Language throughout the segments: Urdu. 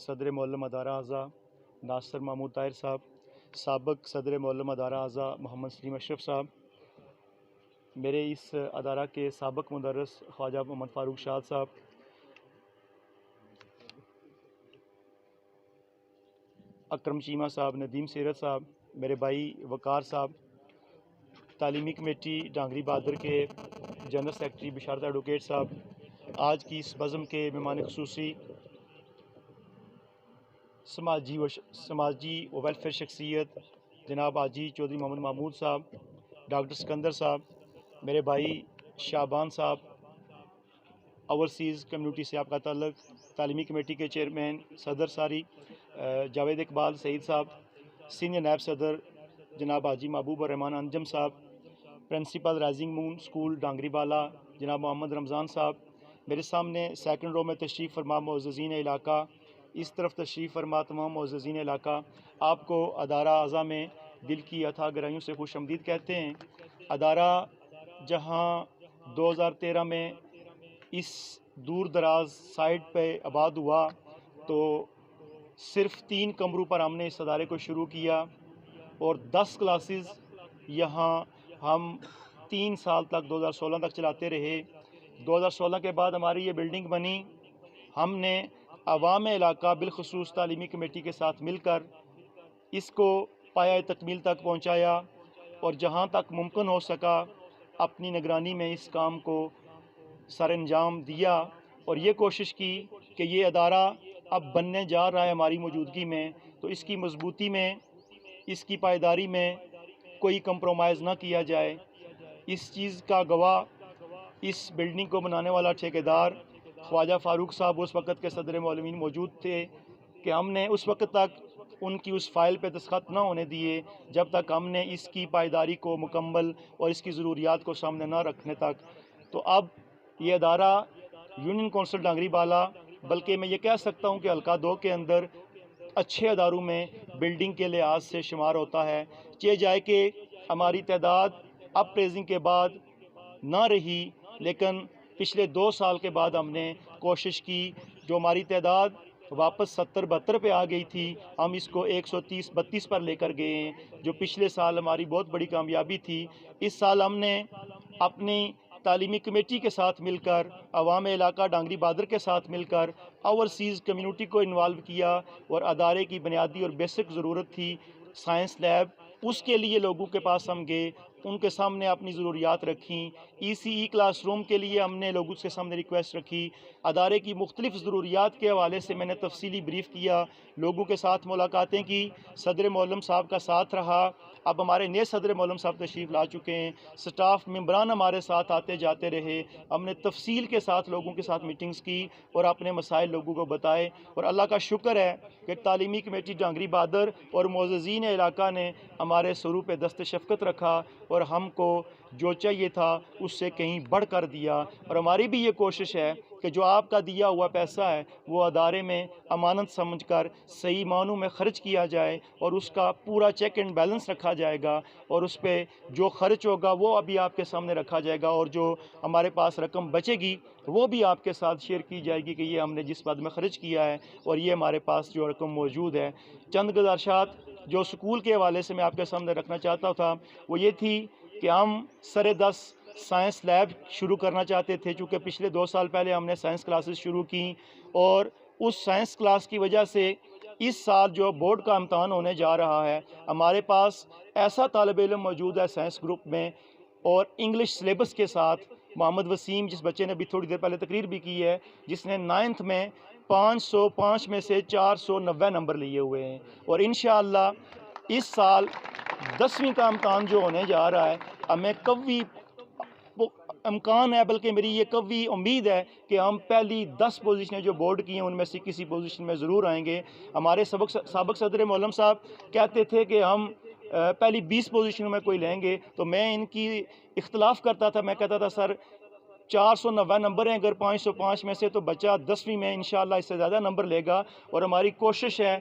صدر معلم ادارہ اعضا ناصر محمود طاہر صاحب، سابق صدر معلم ادارہ اعضا محمد سلیم اشرف صاحب، میرے اس ادارہ کے سابق مدرس خواجہ محمد فاروق شاد صاحب، اکرم چیمہ صاحب، ندیم سیرت صاحب، میرے بھائی وقار صاحب، تعلیمی کمیٹی ڈانگری بہادر کے جنرل سیکرٹری بشارت ایڈوکیٹ صاحب، آج کی اس بزم کے مہمان خصوصی سماجی و ویلفیئر شخصیت جناب حاجی چودھری محمد محمود صاحب، ڈاکٹر سکندر صاحب، میرے بھائی شعبان صاحب، اوورسیز کمیونٹی سے آپ کا تعلق، تعلیمی کمیٹی کے چیئرمین صدر ساری جاوید اقبال سعید صاحب، سینئر نائب صدر جناب حاجی محبوب الرحمان انجم صاحب، پرنسپل رائزنگ مون اسکول ڈانگری بالا جناب محمد رمضان صاحب، میرے سامنے سیکنڈ رو میں تشریف فرما معززین علاقہ، اس طرف تشریف فرما تمام معززین علاقہ، آپ کو ادارہ اعضا میں دل کی اتھاہ گہرائیوں سے خوش آمدید کہتے ہیں۔ ادارہ جہاں 2013 میں اس دور دراز سائٹ پہ آباد ہوا تو صرف 3 کمروں پر ہم نے اس ادارے کو شروع کیا اور 10 کلاسز یہاں ہم 3 سال تک 2016 تک چلاتے رہے۔ 2016 کے بعد ہماری یہ بلڈنگ بنی، ہم نے عوام علاقہ بالخصوص تعلیمی کمیٹی کے ساتھ مل کر اس کو پایہ تکمیل تک پہنچایا اور جہاں تک ممکن ہو سکا اپنی نگرانی میں اس کام کو سر انجام دیا اور یہ کوشش کی کہ یہ ادارہ اب بننے جا رہا ہے ہماری موجودگی میں تو اس کی مضبوطی میں، اس کی پائیداری میں کوئی کمپرومائز نہ کیا جائے۔ اس چیز کا گواہ اس بلڈنگ کو بنانے والا ٹھیکیدار خواجہ فاروق صاحب اس وقت کے صدر معلمین موجود تھے کہ ہم نے اس وقت تک ان کی اس فائل پہ دستخط نہ ہونے دیے جب تک ہم نے اس کی پائیداری کو مکمل اور اس کی ضروریات کو سامنے نہ رکھنے تک۔ تو اب یہ ادارہ یونین کونسل ڈانگری بالا، بلکہ میں یہ کہہ سکتا ہوں کہ حلقہ 2 کے اندر اچھے اداروں میں بلڈنگ کے لحاظ سے شمار ہوتا ہے۔ چاہے جائے کہ ہماری تعداد اپ پریزنگ کے بعد نہ رہی، لیکن پچھلے 2 سال کے بعد ہم نے کوشش کی، جو ہماری تعداد واپس 70-72 پہ آ گئی تھی، ہم اس کو 130-32 پر لے کر گئے ہیں، جو پچھلے سال ہماری بہت بڑی کامیابی تھی۔ اس سال ہم نے اپنی تعلیمی کمیٹی کے ساتھ مل کر، عوام علاقہ ڈانگری بہادر کے ساتھ مل کر اوورسیز کمیونٹی کو انوالو کیا اور ادارے کی بنیادی اور بیسک ضرورت تھی سائنس لیب، اس کے لیے لوگوں کے پاس ہم گئے، ان کے سامنے اپنی ضروریات رکھیں۔ ای کلاس روم کے لیے ہم نے لوگوں کے سامنے ریکویسٹ رکھی، ادارے کی مختلف ضروریات کے حوالے سے میں نے تفصیلی بریف کیا، لوگوں کے ساتھ ملاقاتیں کی، صدر معلم صاحب کا ساتھ رہا۔ اب ہمارے نئے صدر معلم صاحب تشریف لا چکے ہیں، سٹاف ممبران ہمارے ساتھ آتے جاتے رہے، ہم نے تفصیل کے ساتھ لوگوں کے ساتھ میٹنگز کی اور اپنے مسائل لوگوں کو بتائے، اور اللہ کا شکر ہے کہ تعلیمی کمیٹی ڈانگری بہادر اور معززین علاقہ نے ہمارے سروں پہ دست شفقت رکھا اور ہم کو جو چاہیے تھا اس سے کہیں بڑھ کر دیا، اور ہماری بھی یہ کوشش ہے کہ جو آپ کا دیا ہوا پیسہ ہے وہ ادارے میں امانت سمجھ کر صحیح معنوں میں خرچ کیا جائے اور اس کا پورا چیک اینڈ بیلنس رکھا جائے گا، اور اس پہ جو خرچ ہوگا وہ ابھی آپ کے سامنے رکھا جائے گا، اور جو ہمارے پاس رقم بچے گی وہ بھی آپ کے ساتھ شیئر کی جائے گی کہ یہ ہم نے جس بات میں خرچ کیا ہے اور یہ ہمارے پاس جو رقم موجود ہے۔ چند گزارشات جو سکول کے حوالے سے میں آپ کے سامنے رکھنا چاہتا تھا وہ یہ تھی کہ ہم سر 10 سائنس لیب شروع کرنا چاہتے تھے، چونکہ پچھلے 2 سال پہلے ہم نے سائنس کلاسز شروع کی، اور اس سائنس کلاس کی وجہ سے اس سال جو بورڈ کا امتحان ہونے جا رہا ہے ہمارے پاس ایسا طالب علم موجود ہے سائنس گروپ میں اور انگلش سلیبس کے ساتھ، محمد وسیم جس بچے نے ابھی تھوڑی دیر پہلے تقریر بھی کی ہے، جس نے 9th میں 505 میں سے 490 نمبر لیے ہوئے ہیں، اور انشاءاللہ اس سال 10ویں کا امتحان جو ہونے جا رہا ہے ہمیں قوی امکان ہے، بلکہ میری یہ قوی امید ہے کہ ہم پہلی 10 پوزیشنیں جو بورڈ کی ہیں ان میں سے کسی پوزیشن میں ضرور آئیں گے۔ ہمارے سابق صدر معلم صاحب کہتے تھے کہ ہم پہلی 20 پوزیشنوں میں کوئی لیں گے، تو میں ان کی اختلاف کرتا تھا، میں کہتا تھا سر 490 نمبر ہیں اگر 505 میں سے تو بچہ 10ویں میں انشاءاللہ اس سے زیادہ نمبر لے گا، اور ہماری کوشش ہے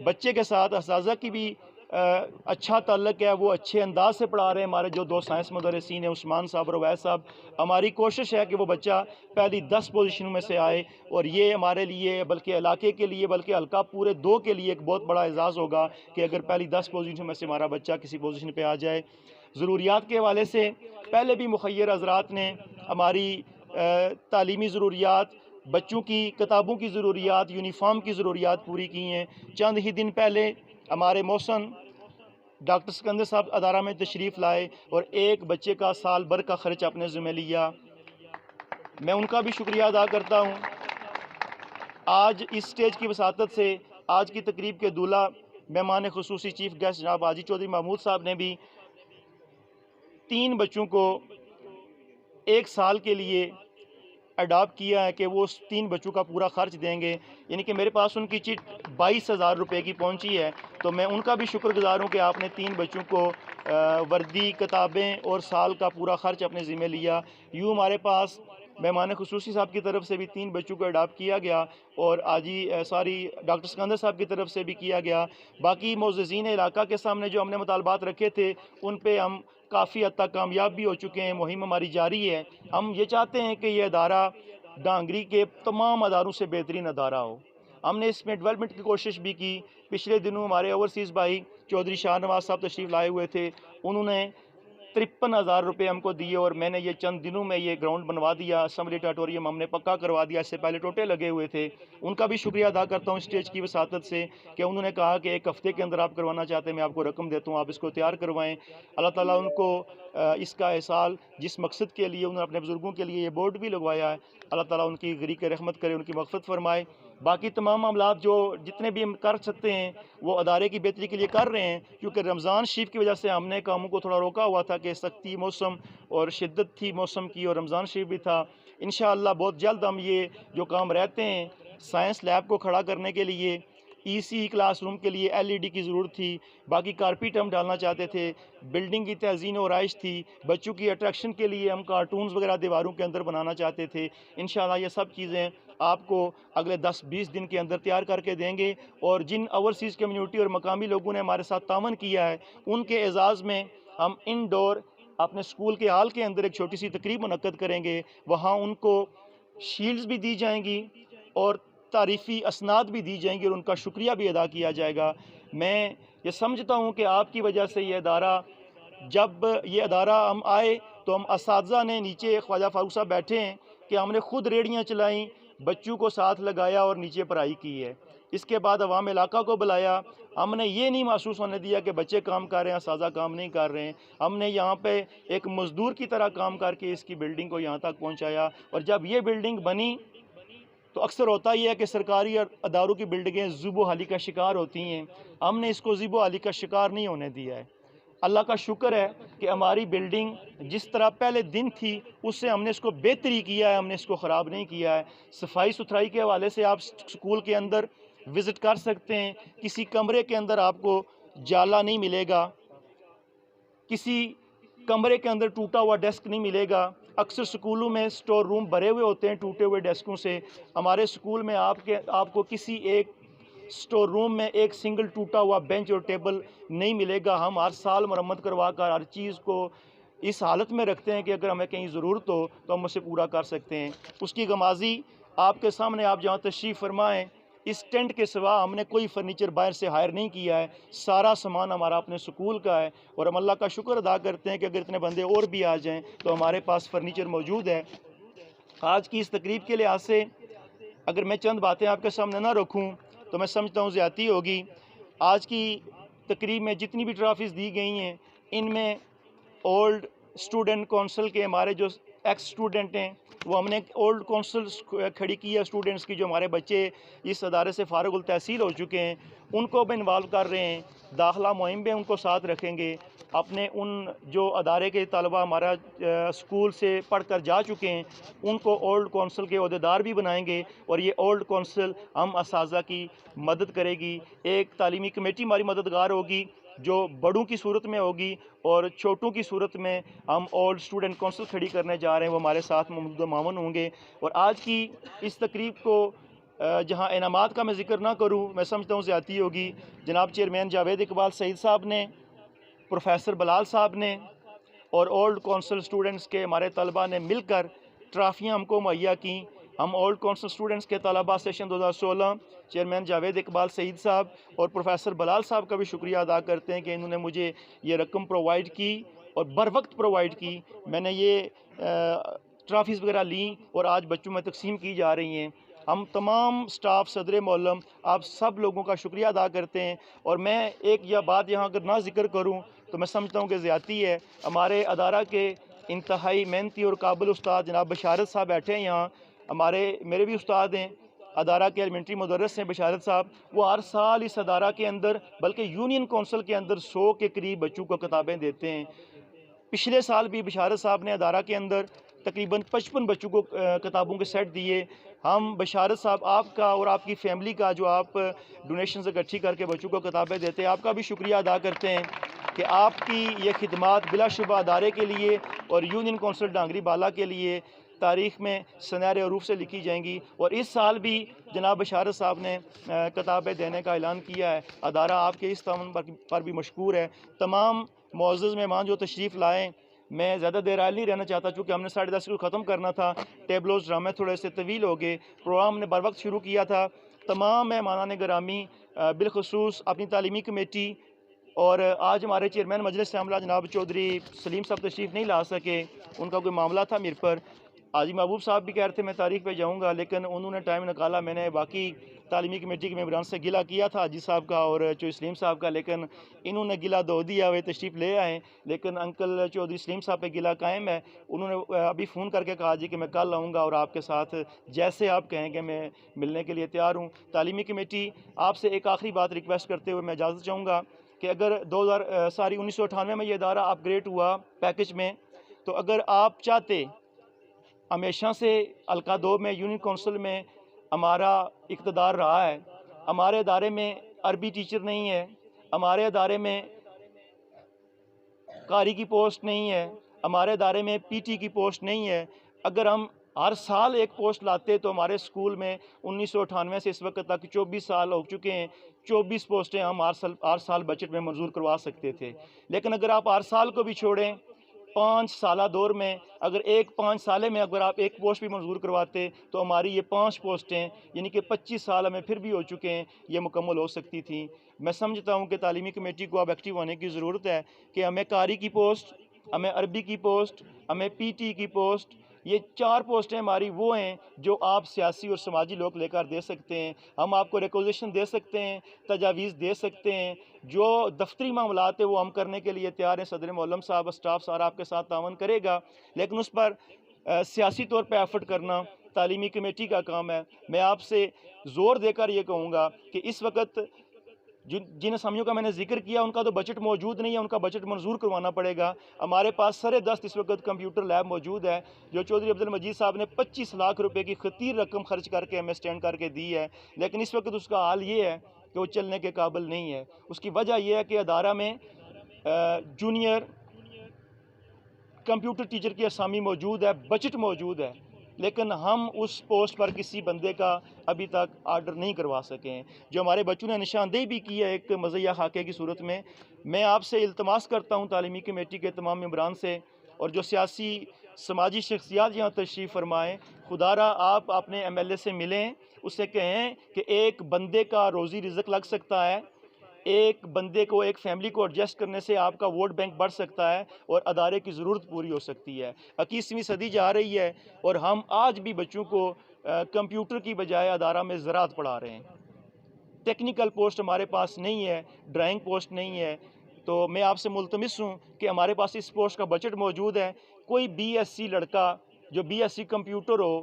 بچے کے ساتھ اساتذہ کی بھی اچھا تعلق ہے، وہ اچھے انداز سے پڑھا رہے ہیں ہمارے جو دو سائنس مدرسین ہیں عثمان صاحب اور اویس صاحب۔ ہماری کوشش ہے کہ وہ بچہ پہلی 10 پوزیشنوں میں سے آئے، اور یہ ہمارے لیے بلکہ علاقے کے لیے بلکہ حلقہ پورے 2 کے لیے ایک بہت بڑا اعزاز ہوگا کہ اگر پہلی 10 پوزیشن میں سے ہمارا بچہ کسی پوزیشن پہ آ جائے۔ ضروریات کے حوالے سے پہلے بھی مخیر حضرات نے ہماری تعلیمی ضروریات، بچوں کی کتابوں کی ضروریات، یونیفارم کی ضروریات پوری کی ہیں۔ چند ہی دن پہلے ہمارے محسن ڈاکٹر سکندر صاحب ادارہ میں تشریف لائے اور ایک بچے کا سال بھر کا خرچ اپنے ذمہ لیا، میں ان کا بھی شکریہ ادا کرتا ہوں۔ آج اس سٹیج کی وساطت سے آج کی تقریب کے دولہ مہمان خصوصی چیف گیسٹ جناب حاجی چودھری محمود صاحب نے بھی 3 بچوں کو 1 سال کے لیے اڈاپٹ کیا ہے کہ وہ اس 3 بچوں کا پورا خرچ دیں گے، یعنی کہ میرے پاس ان کی چٹ 22,000 روپے کی پہنچی ہے، تو میں ان کا بھی شکر گزار ہوں کہ آپ نے 3 بچوں کو وردی، کتابیں اور سال کا پورا خرچ اپنے ذمہ لیا۔ یوں ہمارے پاس مہمان خصوصی صاحب کی طرف سے بھی 3 بچوں کو اڈاپٹ کیا گیا، اور ڈاکٹر سکندر صاحب کی طرف سے بھی کیا گیا۔ باقی معززین علاقہ کے سامنے جو ہم نے مطالبات رکھے تھے ان پہ ہم کافی حد تک کامیاب بھی ہو چکے ہیں، مہم ہماری جاری ہے۔ ہم یہ چاہتے ہیں کہ یہ ادارہ ڈانگری کے تمام اداروں سے بہترین ادارہ ہو۔ ہم نے اس میں ڈیولپمنٹ کی کوشش بھی کی۔ پچھلے دنوں ہمارے اوورسیز بھائی چودھری شاہ نواز صاحب تشریف لائے ہوئے تھے، انہوں نے 53,000 روپے ہم کو دیے، اور میں نے یہ چند دنوں میں یہ گراؤنڈ بنوا دیا، اسمبلی آڈیٹوریم ہم نے پکا کروا دیا، اس سے پہلے ٹوٹے لگے ہوئے تھے۔ ان کا بھی شکریہ ادا کرتا ہوں اسٹیج کی وساطت سے کہ انہوں نے کہا کہ 1 ہفتے کے اندر آپ کروانا چاہتے ہیں، میں آپ کو رقم دیتا ہوں، آپ اس کو تیار کروائیں۔ اللہ تعالیٰ ان کو اس کا احسال جس مقصد کے لیے انہوں نے اپنے بزرگوں کے لیے یہ بورڈ بھی لگوایا ہے، اللہ تعالیٰ ان کی غریق رحمت کرے، ان کی مغفرت فرمائے۔ باقی تمام معاملات جو جتنے بھی ہم کر سکتے ہیں وہ ادارے کی بہتری کے لیے کر رہے ہیں، کیونکہ رمضان شریف کی وجہ سے ہم نے کاموں کو تھوڑا روکا ہوا تھا کہ سختی موسم اور شدت تھی موسم کی، اور رمضان شریف بھی تھا۔ انشاءاللہ بہت جلد ہم یہ جو کام رہتے ہیں، سائنس لیب کو کھڑا کرنے کے لیے سی کلاس روم کے لیے LED کی ضرورت تھی، باقی کارپیٹ ہم ڈالنا چاہتے تھے، بلڈنگ کی تزئین و آرائش تھی، بچوں کی اٹریکشن کے لیے ہم کارٹونز وغیرہ دیواروں کے اندر بنانا چاہتے تھے۔ انشاءاللہ یہ سب چیزیں آپ کو اگلے 10-20 دن کے اندر تیار کر کے دیں گے، اور جن اوورسیز کمیونٹی اور مقامی لوگوں نے ہمارے ساتھ تعاون کیا ہے ان کے اعزاز میں ہم انڈور اپنے سکول کے ہال کے اندر ایک چھوٹی سی تقریب منعقد کریں گے، وہاں ان کو شیلڈز بھی دی جائیں گی اور تعریفی اسناد بھی دی جائیں گی، اور ان کا شکریہ بھی ادا کیا جائے گا۔ میں یہ سمجھتا ہوں کہ آپ کی وجہ سے یہ ادارہ، جب یہ ادارہ ہم آئے تو ہم اساتذہ نے نیچے خواجہ فاروق صاحب بیٹھے ہیں کہ ہم نے خود ریڑیاں چلائیں، بچوں کو ساتھ لگایا اور نیچے پڑھائی کی ہے۔ اس کے بعد عوام علاقہ کو بلایا، ہم نے یہ نہیں محسوس ہونے دیا کہ بچے کام کر رہے ہیں، اساتذہ کام نہیں کر رہے ہیں، ہم نے یہاں پہ ایک مزدور کی طرح کام کر کے اس کی بلڈنگ کو یہاں تک پہنچایا۔ اور جب یہ بلڈنگ بنی تو اکثر ہوتا ہی ہے کہ سرکاری اور اداروں کی بلڈنگیں زیب و حالی کا شکار ہوتی ہیں، ہم نے اس کو زیب و حالی کا شکار نہیں ہونے دیا ہے۔ اللہ کا شکر ہے کہ ہماری بلڈنگ جس طرح پہلے دن تھی اس سے ہم نے اس کو بہتری کیا ہے، ہم نے اس کو خراب نہیں کیا ہے۔ صفائی ستھرائی کے حوالے سے آپ سکول کے اندر وزٹ کر سکتے ہیں، کسی کمرے کے اندر آپ کو جالا نہیں ملے گا، کسی کمرے کے اندر ٹوٹا ہوا ڈیسک نہیں ملے گا۔ اکثر سکولوں میں سٹور روم بھرے ہوئے ہوتے ہیں ٹوٹے ہوئے ڈیسکوں سے، ہمارے سکول میں آپ کو کسی ایک سٹور روم میں ایک سنگل ٹوٹا ہوا بینچ اور ٹیبل نہیں ملے گا۔ ہم ہر سال مرمت کروا کر ہر چیز کو اس حالت میں رکھتے ہیں کہ اگر ہمیں کہیں ضرورت ہو تو ہم اسے پورا کر سکتے ہیں۔ اس کی غمازی آپ کے سامنے، آپ جہاں تشریف فرمائیں، اس ٹینٹ کے سوا ہم نے کوئی فرنیچر باہر سے ہائر نہیں کیا ہے، سارا سامان ہمارا اپنے سکول کا ہے، اور ہم اللہ کا شکر ادا کرتے ہیں کہ اگر اتنے بندے اور بھی آ جائیں تو ہمارے پاس فرنیچر موجود ہے۔ آج کی اس تقریب کے لحاظ سے اگر میں چند باتیں آپ کے سامنے نہ رکھوں تو میں سمجھتا ہوں زیادتی ہوگی۔ آج کی تقریب میں جتنی بھی ٹرافیز دی گئی ہیں ان میں اولڈ اسٹوڈنٹ کونسل کے ہمارے جو ایکس اسٹوڈنٹ ہیں، وہ ہم نے اولڈ کونسل کھڑی کی ہے اسٹوڈنٹس کی، جو ہمارے بچے اس ادارے سے فارغ التحصیل ہو چکے ہیں، ان کو بھی انوالو کر رہے ہیں۔ داخلہ مہم میں ان کو ساتھ رکھیں گے۔ اپنے ان جو ادارے کے طلبہ ہمارا اسکول سے پڑھ کر جا چکے ہیں ان کو اولڈ کونسل کے عہدیدار بھی بنائیں گے، اور یہ اولڈ کونسل ہم اساتذہ کی مدد کرے گی۔ ایک تعلیمی کمیٹی ہماری مددگار ہوگی جو بڑوں کی صورت میں ہوگی، اور چھوٹوں کی صورت میں ہم اولڈ اسٹوڈنٹ کونسل کھڑی کرنے جا رہے ہیں، وہ ہمارے ساتھ معاون ہوں گے۔ اور آج کی اس تقریب کو جہاں انعامات کا میں ذکر نہ کروں میں سمجھتا ہوں زیادتی ہوگی، جناب چیئرمین جاوید اقبال سعید صاحب نے، پروفیسر بلال صاحب نے اور اولڈ کونسل اسٹوڈنٹس کے ہمارے طلبہ نے مل کر ٹرافیاں ہم کو مہیا کیں۔ ہم اولڈ کونسل اسٹوڈنٹس کے طلبہ سیشن 2016 چیئرمین جاوید اقبال سعید صاحب اور پروفیسر بلال صاحب کا بھی شکریہ ادا کرتے ہیں کہ انہوں نے مجھے یہ رقم پرووائڈ کی اور بر وقت پرووائڈ کی۔ میں نے یہ ٹرافیز وغیرہ لیں اور آج بچوں میں تقسیم کی جا رہی ہیں۔ ہم تمام سٹاف، صدر معلم، آپ سب لوگوں کا شکریہ ادا کرتے ہیں، اور میں ایک بات یہاں اگر نہ ذکر کروں تو میں سمجھتا ہوں کہ زیادتی ہے۔ ہمارے ادارہ کے انتہائی محنتی اور قابل استاد جناب بشارت صاحب بیٹھے ہیں یہاں، میرے بھی استاد ہیں، ادارہ کے ایلیمنٹری مدرس ہیں بشارت صاحب، وہ ہر سال اس ادارہ کے اندر بلکہ یونین کونسل کے اندر 100 کے قریب بچوں کو کتابیں دیتے ہیں۔ پچھلے سال بھی بشارت صاحب نے ادارہ کے اندر تقریباً 55 بچوں کو کتابوں کے سیٹ دیے۔ ہم بشارت صاحب آپ کا اور آپ کی فیملی کا جو آپ ڈونیشنز اکٹھی کر کے بچوں کو کتابیں دیتے ہیں، آپ کا بھی شکریہ ادا کرتے ہیں کہ آپ کی یہ خدمات بلا شبہ ادارے کے لیے اور یونین کونسل ڈانگری بالا کے لیے تاریخ میں سنہرے حروف سے لکھی جائیں گی۔ اور اس سال بھی جناب بشارت صاحب نے کتابیں دینے کا اعلان کیا ہے۔ ادارہ آپ کے اس تعاون پر بھی مشکور ہے۔ تمام معزز مہمان جو تشریف لائیں، میں زیادہ دیر عائل نہیں رہنا چاہتا چونکہ ہم نے 10:30 کو ختم کرنا تھا، ٹیبلوز ڈرامے تھوڑے سے طویل ہو گئے، پروگرام نے بر وقت شروع کیا تھا۔ تمام مہمانان گرامی، بالخصوص اپنی تعلیمی کمیٹی، اور آج ہمارے چیئرمین مجلس عاملہ جناب چودھری سلیم صاحب تشریف نہیں لا سکے، ان کا کوئی معاملہ تھا میرے پر۔ حاجی محبوب صاحب بھی کہہ رہے تھے میں تاریخ پہ جاؤں گا، لیکن انہوں نے ٹائم نکالا۔ میں نے باقی تعلیمی کمیٹی کے ممبران سے گلہ کیا تھا حاجی صاحب کا اور چودھری سلیم صاحب کا، لیکن انہوں نے گلہ دو دیا، وہ تشریف لے آئے، لیکن انکل چودھری سلیم صاحب پہ گلہ قائم ہے۔ انہوں نے ابھی فون کر کے کہا جی کہ میں کل آؤں گا اور آپ کے ساتھ جیسے آپ کہیں گے میں ملنے کے لیے تیار ہوں۔ تعلیمی کمیٹی آپ سے ایک آخری بات ریکویسٹ کرتے ہوئے میں اجازت چاہوں گا کہ اگر 1998 میں یہ ادارہ اپ گریڈ ہوا پیکج میں، تو اگر آپ چاہتے، ہمیشہ سے حلقہ 2 میں یونین کونسل میں ہمارا اقتدار رہا ہے، ہمارے ادارے میں عربی ٹیچر نہیں ہے، ہمارے ادارے میں قاری کی پوسٹ نہیں ہے، ہمارے ادارے میں پی ٹی کی پوسٹ نہیں ہے، اگر ہم ہر سال ایک پوسٹ لاتے تو ہمارے اسکول میں 1998 سے اس وقت تک 24 سال ہو چکے ہیں، 24 پوسٹیں ہم ہر سال بجٹ میں منظور کروا سکتے تھے۔ لیکن اگر آپ ہر سال کو بھی چھوڑیں، 5 سالہ دور میں اگر 5 سالے میں اگر آپ ایک پوسٹ بھی منظور کرواتے تو ہماری یہ 5 پوسٹیں یعنی کہ 25 سال ہمیں پھر بھی ہو چکے ہیں، یہ مکمل ہو سکتی تھیں۔ میں سمجھتا ہوں کہ تعلیمی کمیٹی کو اب ایکٹیو ہونے کی ضرورت ہے کہ ہمیں قاری کی پوسٹ، ہمیں عربی کی پوسٹ، ہمیں پی ٹی کی پوسٹ، یہ 4 پوسٹیں ہماری وہ ہیں جو آپ سیاسی اور سماجی لوگ لے کر دے سکتے ہیں۔ ہم آپ کو ریکوزیشن دے سکتے ہیں، تجاویز دے سکتے ہیں، جو دفتری معاملات ہیں وہ ہم کرنے کے لیے تیار ہیں۔ صدر معلم صاحب، اسٹاف سارا آپ کے ساتھ تعاون کرے گا، لیکن اس پر سیاسی طور پہ ایفرٹ کرنا تعلیمی کمیٹی کا کام ہے۔ میں آپ سے زور دے کر یہ کہوں گا کہ اس وقت جن اسامیوں کا میں نے ذکر کیا ان کا تو بجٹ موجود نہیں ہے، ان کا بجٹ منظور کروانا پڑے گا۔ ہمارے پاس سر دست اس وقت کمپیوٹر لیب موجود ہے جو چودھری عبدالمجید صاحب نے 25 لاکھ روپے کی خطیر رقم خرچ کر کے ہمیں سٹینڈ کر کے دی ہے، لیکن اس وقت اس کا حال یہ ہے کہ وہ چلنے کے قابل نہیں ہے۔ اس کی وجہ یہ ہے کہ ادارہ میں جونیئر کمپیوٹر ٹیچر کی اسامی موجود ہے، بجٹ موجود ہے، لیکن ہم اس پوسٹ پر کسی بندے کا ابھی تک آرڈر نہیں کروا سکے ہیں۔ جو ہمارے بچوں نے نشاندہی بھی کی ہے ایک مزیہ خاکے کی صورت میں آپ سے التماس کرتا ہوں تعلیمی کمیٹی کے تمام ممبران سے اور جو سیاسی سماجی شخصیات یہاں تشریف فرمائیں، خدا را آپ اپنے ایم ایل اے سے ملیں، اس سے کہیں کہ ایک بندے کا روزی رزق لگ سکتا ہے، ایک بندے کو، ایک فیملی کو ایڈجسٹ کرنے سے آپ کا ووٹ بینک بڑھ سکتا ہے اور ادارے کی ضرورت پوری ہو سکتی ہے۔ 21ویں صدی جا رہی ہے اور ہم آج بھی بچوں کو کمپیوٹر کی بجائے ادارہ میں زراعت پڑھا رہے ہیں۔ ٹیکنیکل پوسٹ ہمارے پاس نہیں ہے، ڈرائنگ پوسٹ نہیں ہے، تو میں آپ سے ملتمس ہوں کہ ہمارے پاس اس پوسٹ کا بجٹ موجود ہے۔ کوئی بی ایس سی لڑکا جو بی ایس سی کمپیوٹر ہو،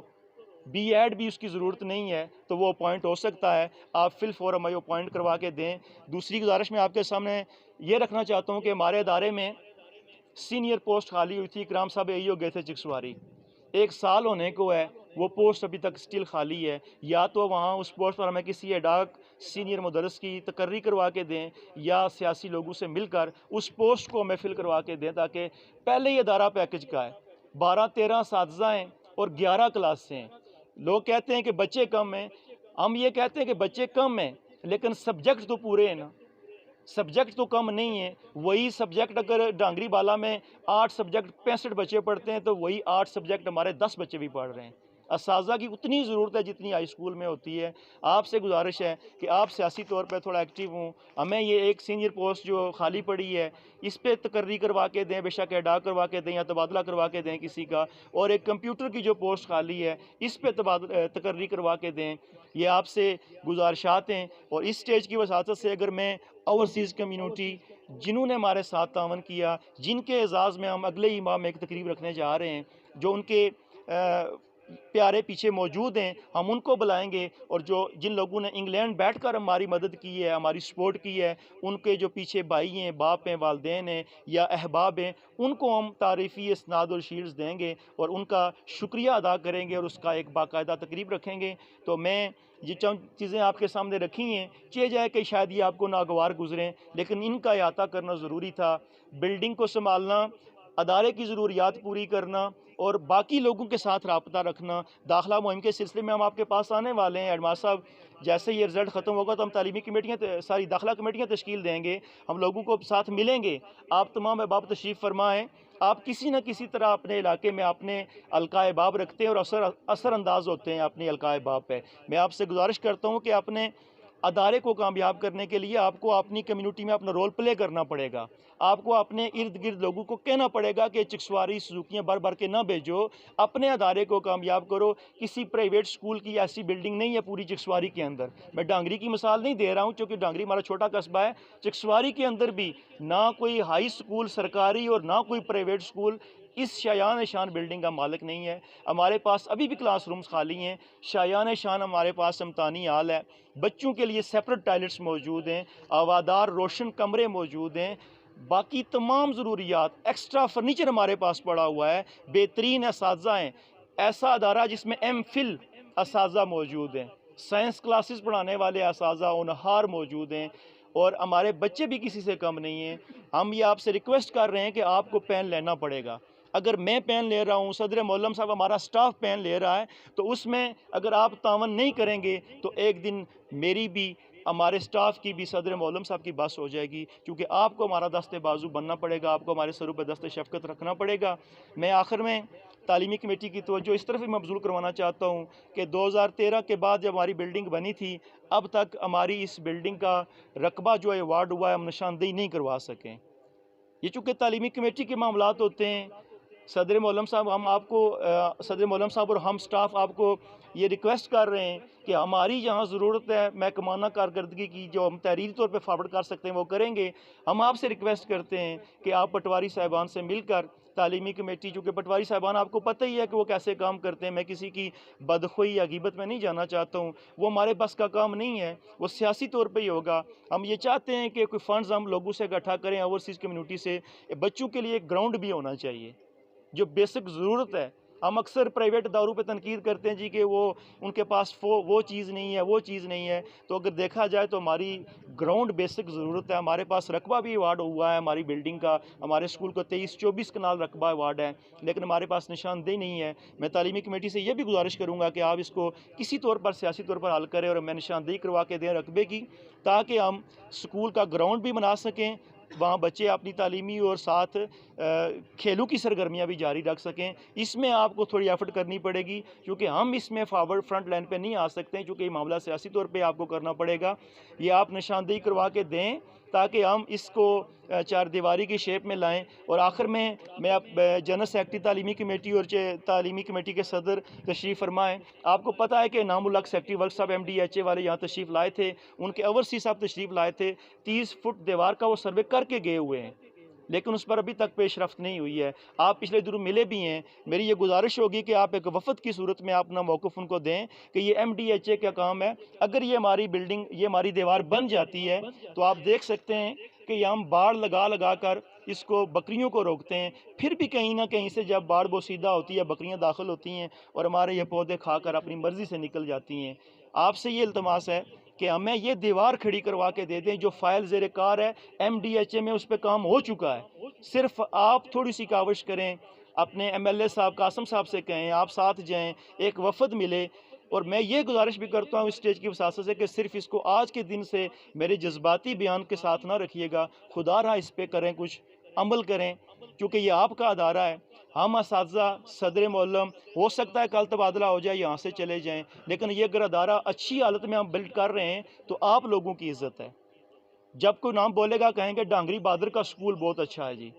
بی ایڈ بھی اس کی ضرورت نہیں ہے، تو وہ اپوائنٹ ہو سکتا ہے۔ آپ فل فورم میں اپوائنٹ کروا کے دیں۔ دوسری گزارش میں آپ کے سامنے یہ رکھنا چاہتا ہوں کہ ہمارے ادارے میں سینئر پوسٹ خالی ہوئی تھی، اکرام صاحب اے ای او گئے تھے چکسواری، 1 سال ہونے کو ہے، وہ پوسٹ ابھی تک سٹل خالی ہے۔ یا تو وہاں اس پوسٹ پر ہمیں کسی ایڈاک سینئر مدرس کی تقرری کروا کے دیں یا سیاسی لوگوں سے مل کر اس پوسٹ کو ہمیں فل کروا کے دیں، تاکہ پہلے ہی ادارہ پیکج کا ہے، 12-13 اساتذہ ہیں اور 11 کلاسیں ہیں۔ لوگ کہتے ہیں کہ بچے کم ہیں، ہم یہ کہتے ہیں کہ بچے کم ہیں، لیکن سبجیکٹ تو پورے ہیں نا، سبجیکٹ تو کم نہیں ہے۔ وہی سبجیکٹ اگر ڈانگری بالا میں 8 سبجیکٹ 65 بچے پڑھتے ہیں تو وہی 8 سبجیکٹ ہمارے 10 بچے بھی پڑھ رہے ہیں۔ اساتذہ کی اتنی ضرورت ہے جتنی ہائی اسکول میں ہوتی ہے۔ آپ سے گزارش ہے کہ آپ سیاسی طور پہ تھوڑا ایکٹیو ہوں، ہمیں یہ ایک سینئر پوسٹ جو خالی پڑی ہے اس پہ تقرری کروا کے دیں، بے شک ایڈا کروا کے دیں یا تبادلہ کروا کے دیں کسی کا، اور ایک کمپیوٹر کی جو پوسٹ خالی ہے اس پہ تقرری کروا کے دیں۔ یہ آپ سے گزارشات ہیں، اور اس سٹیج کی وساطت سے اگر میں اوورسیز کمیونٹی جنہوں نے ہمارے ساتھ تعاون کیا، جن کے اعزاز میں ہم اگلے ہی ماہ میں ایک تقریب رکھنے جا رہے ہیں، جو ان کے پیارے پیچھے موجود ہیں، ہم ان کو بلائیں گے، اور جن لوگوں نے انگلینڈ بیٹھ کر ہماری مدد کی ہے، ہماری سپورٹ کی ہے، ان کے جو پیچھے بھائی ہیں، باپ ہیں، والدین ہیں یا احباب ہیں، ان کو ہم تعریفی اسناد اور شیلڈز دیں گے اور ان کا شکریہ ادا کریں گے اور اس کا ایک باقاعدہ تقریب رکھیں گے۔ تو میں یہ چند چیزیں آپ کے سامنے رکھی ہیں، چاہے جائے کہ شاید یہ آپ کو ناگوار گزریں، لیکن ان کا احاطہ کرنا ضروری تھا۔ بلڈنگ کو سنبھالنا، ادارے کی ضروریات پوری کرنا اور باقی لوگوں کے ساتھ رابطہ رکھنا۔ داخلہ مہم کے سلسلے میں ہم آپ کے پاس آنے والے ہیں، ایڈمار صاحب جیسے یہ رزلٹ ختم ہوگا تو ہم تعلیمی کمیٹیاں ساری داخلہ کمیٹیاں تشکیل دیں گے، ہم لوگوں کو ساتھ ملیں گے۔ آپ تمام احباب تشریف فرمائیں، آپ کسی نہ کسی طرح اپنے علاقے میں اپنے حلقہ احباب رکھتے ہیں اور اثر انداز ہوتے ہیں اپنے حلقہ احباب پہ۔ میں آپ سے گزارش کرتا ہوں کہ اپنے ادارے کو کامیاب کرنے کے لیے آپ کو اپنی کمیونٹی میں اپنا رول پلے کرنا پڑے گا۔ آپ کو اپنے ارد گرد لوگوں کو کہنا پڑے گا کہ چکسواری سزوکیاں بھر بھر کے نہ بھیجو، اپنے ادارے کو کامیاب کرو۔ کسی پرائیویٹ سکول کی ایسی بلڈنگ نہیں ہے پوری چکسواری کے اندر، میں ڈانگری کی مثال نہیں دے رہا ہوں کیونکہ ڈانگری ہمارا چھوٹا قصبہ ہے، چکسواری کے اندر بھی نہ کوئی ہائی سکول سرکاری اور نہ کوئی پرائیویٹ سکول اس شایان شان بلڈنگ کا مالک نہیں ہے۔ ہمارے پاس ابھی بھی کلاس رومز خالی ہیں، شایان شان ہمارے پاس امتحانی ہال ہے، بچوں کے لیے سیپریٹ ٹائلٹس موجود ہیں، ہوادار روشن کمرے موجود ہیں، باقی تمام ضروریات، ایکسٹرا فرنیچر ہمارے پاس پڑا ہوا ہے، بہترین اساتذہ ہیں، ایسا ادارہ جس میں ایم فل اساتذہ موجود ہیں، سائنس کلاسز پڑھانے والے اساتذہ ہونہار موجود ہیں، اور ہمارے بچے بھی کسی سے کم نہیں ہیں۔ ہم یہ آپ سے ریکویسٹ کر رہے ہیں کہ آپ کو پین لینا پڑے گا۔ اگر میں پین لے رہا ہوں، صدر معلم صاحب ہمارا سٹاف پین لے رہا ہے، تو اس میں اگر آپ تعاون نہیں کریں گے تو ایک دن میری بھی، ہمارے سٹاف کی بھی، صدر معلم صاحب کی بس ہو جائے گی، کیونکہ آپ کو ہمارا دست بازو بننا پڑے گا، آپ کو ہمارے سروں پہ دست شفقت رکھنا پڑے گا۔ میں آخر میں تعلیمی کمیٹی کی توجہ اس طرف بھی مبذول کروانا چاہتا ہوں کہ 2013 کے بعد جب ہماری بلڈنگ بنی تھی، اب تک ہماری اس بلڈنگ کا رقبہ جو ایوارڈ ہوا ہے ہم نشاندہی نہیں کروا سکیں۔ یہ چونکہ تعلیمی کمیٹی کے معاملات ہوتے ہیں، صدر معلم صاحب ہم آپ کو صدر معلم صاحب اور ہم سٹاف آپ کو یہ ریکویسٹ کر رہے ہیں کہ ہماری جہاں ضرورت ہے محکمانہ کارکردگی کی، جو ہم تحریری طور پہ فارورڈ کر سکتے ہیں وہ کریں گے۔ ہم آپ سے ریکویسٹ کرتے ہیں کہ آپ پٹواری صاحبان سے مل کر تعلیمی کمیٹی، چونکہ پٹواری صاحبان آپ کو پتہ ہی ہے کہ وہ کیسے کام کرتے ہیں، میں کسی کی بدخوئی یا غیبت میں نہیں جانا چاہتا ہوں، وہ ہمارے بس کا کام نہیں ہے، وہ سیاسی طور پہ ہی ہوگا۔ ہم یہ چاہتے ہیں کہ کوئی فنڈز ہم لوگوں سے اکٹھا کریں، اوورسیز کمیونٹی سے، بچوں کے لیے ایک گراؤنڈ بھی ہونا چاہیے جو بیسک ضرورت ہے۔ ہم اکثر پرائیویٹ اداروں پہ تنقید کرتے ہیں جی کہ وہ ان کے پاس وہ چیز نہیں ہے، وہ چیز نہیں ہے، تو اگر دیکھا جائے تو ہماری گراؤنڈ بیسک ضرورت ہے۔ ہمارے پاس رقبہ بھی ایوارڈ ہوا ہے ہماری بلڈنگ کا، ہمارے اسکول کو 23-24 کنال رقبہ ایوارڈ ہے، لیکن ہمارے پاس نشاندہی نہیں ہے۔ میں تعلیمی کمیٹی سے یہ بھی گزارش کروں گا کہ آپ اس کو کسی طور پر سیاسی طور پر حل کریں اور ہمیں نشاندہی کروا کے دیں رقبے کی، تاکہ ہم اسکول کا گراؤنڈ بھی بنا سکیں، وہاں بچے اپنی تعلیمی اور ساتھ کھیلوں کی سرگرمیاں بھی جاری رکھ سکیں۔ اس میں آپ کو تھوڑی ایفرٹ کرنی پڑے گی، کیونکہ ہم اس میں فارورڈ فرنٹ لائن پہ نہیں آ سکتے ہیں، کیونکہ یہ معاملہ سیاسی طور پہ آپ کو کرنا پڑے گا۔ یہ آپ نشاندہی کروا کے دیں تاکہ ہم اس کو چار دیواری کی شیپ میں لائیں۔ اور آخر میں جنرل سیکرٹری تعلیمی کمیٹی اور تعلیمی کمیٹی کے صدر تشریف فرمائیں۔ آپ کو پتہ ہے کہ نام الحق سیکرٹری ورک صاحب MDHA والے یہاں تشریف لائے تھے، ان کے اوورسیز صاحب تشریف لائے تھے، 30 فٹ دیوار کا وہ سروے کر کے گئے ہوئے ہیں، لیکن اس پر ابھی تک پیش رفت نہیں ہوئی ہے۔ آپ پچھلے دنوں ملے بھی ہیں، میری یہ گزارش ہوگی کہ آپ ایک وفد کی صورت میں اپنا موقف ان کو دیں کہ یہ MDHA کا کام ہے۔ اگر یہ ہماری بلڈنگ، یہ ہماری دیوار بن جاتی ہے تو آپ دیکھ سکتے ہیں کہ یہ ہم باڑ لگا کر اس کو بکریوں کو روکتے ہیں، پھر بھی کہیں نہ کہیں سے جب باڑ بوسیدہ ہوتی ہے بکریاں داخل ہوتی ہیں اور ہمارے یہ پودے کھا کر اپنی مرضی سے نکل جاتی ہیں۔ آپ سے یہ التماس ہے کہ ہمیں یہ دیوار کھڑی کروا کے دے دیں جو فائل زیر کار ہے، MDHA میں اس پہ کام ہو چکا ہے، صرف آپ تھوڑی سی کاوش کریں، اپنے MLA صاحب قاسم صاحب سے کہیں، آپ ساتھ جائیں، ایک وفد ملے، اور میں یہ گزارش بھی کرتا ہوں اس اسٹیج کی وساطت سے کہ صرف اس کو آج کے دن سے میرے جذباتی بیان کے ساتھ نہ رکھیے گا، خدا رہا اس پہ کریں، کچھ عمل کریں، کیونکہ یہ آپ کا ادارہ ہے۔ ہم اساتذہ، صدر معلم، ہو سکتا ہے کل تبادلہ ہو جائے، یہاں سے چلے جائیں، لیکن یہ اگر ادارہ اچھی حالت میں ہم بلڈ کر رہے ہیں تو آپ لوگوں کی عزت ہے۔ جب کوئی نام بولے گا کہیں گے ڈانگری بہادر کا سکول بہت اچھا ہے جی،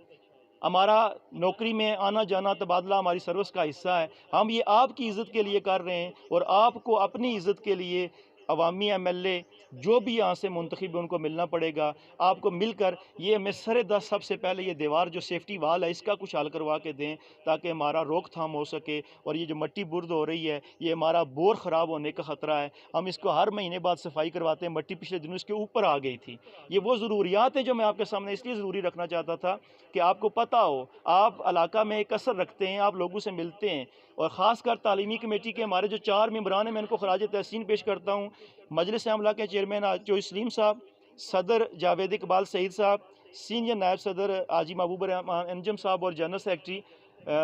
ہمارا نوکری میں آنا جانا تبادلہ ہماری سروس کا حصہ ہے، ہم یہ آپ کی عزت کے لیے کر رہے ہیں، اور آپ کو اپنی عزت کے لیے عوامی ایم ایل اے جو بھی یہاں سے منتخب ان کو ملنا پڑے گا، آپ کو مل کر یہ ہمیں سر دست سب سے پہلے یہ دیوار جو سیفٹی وال ہے اس کا کچھ حل کروا کے دیں، تاکہ ہمارا روک تھام ہو سکے، اور یہ جو مٹی برد ہو رہی ہے یہ ہمارا بور خراب ہونے کا خطرہ ہے، ہم اس کو ہر مہینے بعد صفائی کرواتے ہیں، مٹی پچھلے دنوں اس کے اوپر آ گئی تھی۔ یہ وہ ضروریات ہیں جو میں آپ کے سامنے اس لیے ضروری رکھنا چاہتا تھا کہ آپ کو پتہ ہو، آپ علاقہ میں ایک اثر رکھتے ہیں، آپ لوگوں سے ملتے ہیں، اور خاص کر تعلیمی کمیٹی کے ہمارے جو 4 ممبران ہیں میں ان کو خراج تحسین پیش کرتا ہوں۔ مجلس عملہ کے چیئرمین چوہی سلیم صاحب، صدر جاوید اقبال سعید صاحب، سینئر نائب صدر حاجی محبوب الرحمان انجم صاحب، اور جنرل سیکرٹری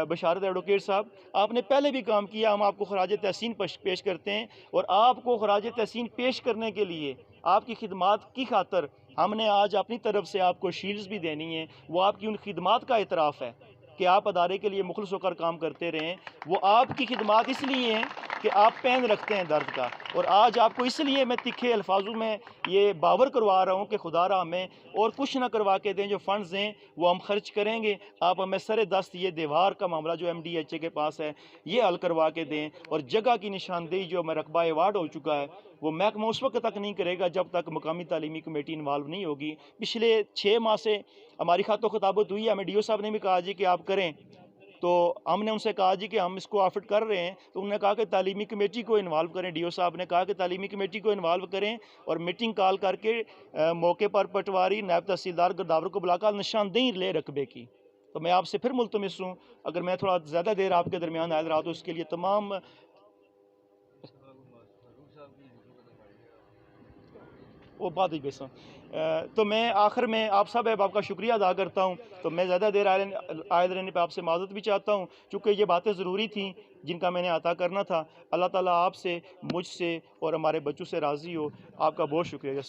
بشارت ایڈوکیٹ صاحب، آپ نے پہلے بھی کام کیا، ہم آپ کو خراج تحسین پیش کرتے ہیں، اور آپ کو خراج تحسین پیش کرنے کے لیے آپ کی خدمات کی خاطر ہم نے آج اپنی طرف سے آپ کو شیلڈز بھی دینی ہیں، وہ آپ کی ان خدمات کا اعتراف ہے کہ آپ ادارے کے لیے مخلص ہو کر کام کرتے رہیں، وہ آپ کی خدمات اس لیے ہیں کہ آپ پین رکھتے ہیں درد کا، اور آج آپ کو اس لیے میں تکھے الفاظوں میں یہ باور کروا رہا ہوں کہ خدا را ہمیں اور کچھ نہ کروا کے دیں، جو فنڈز ہیں وہ ہم خرچ کریں گے، آپ ہمیں سر دست یہ دیوار کا معاملہ جو ایم ڈی ایچ اے کے پاس ہے یہ حل کروا کے دیں، اور جگہ کی نشاندہی جو ہمیں رقبہ ایوارڈ ہو چکا ہے وہ محکمہ اس وقت تک نہیں کرے گا جب تک مقامی تعلیمی کمیٹی انوالو نہیں ہوگی۔ پچھلے 6 ماہ سے ہماری خط و خطابت ہوئی ہے، ہمیں ڈی او صاحب نے بھی کہا جی کہ آپ کریں، تو ہم نے ان سے کہا جی کہ ہم اس کو آفٹ کر رہے ہیں، تو انہوں نے کہا کہ تعلیمی کمیٹی کو انوالو کریں، ڈی او صاحب نے کہا کہ تعلیمی کمیٹی کو انوالو کریں، اور میٹنگ کال کر کے موقع پر پٹواری نائب تحصیلدار گرداور کو بلا کر نشاندہی لے رقبے کی۔ تو میں آپ سے پھر ملتمس ہوں، اگر میں تھوڑا زیادہ دیر آپ کے درمیان حاضر رہا تو اس کے لیے تمام وہ بات ہی پیسہ تو میں آخر میں آپ سب احباب کا شکریہ ادا کرتا ہوں، تو میں زیادہ دیر عائد رہنے پہ آپ سے معذرت بھی چاہتا ہوں، چونکہ یہ باتیں ضروری تھیں جن کا میں نے عطا کرنا تھا۔ اللہ تعالیٰ آپ سے، مجھ سے اور ہمارے بچوں سے راضی ہو۔ آپ کا بہت شکریہ۔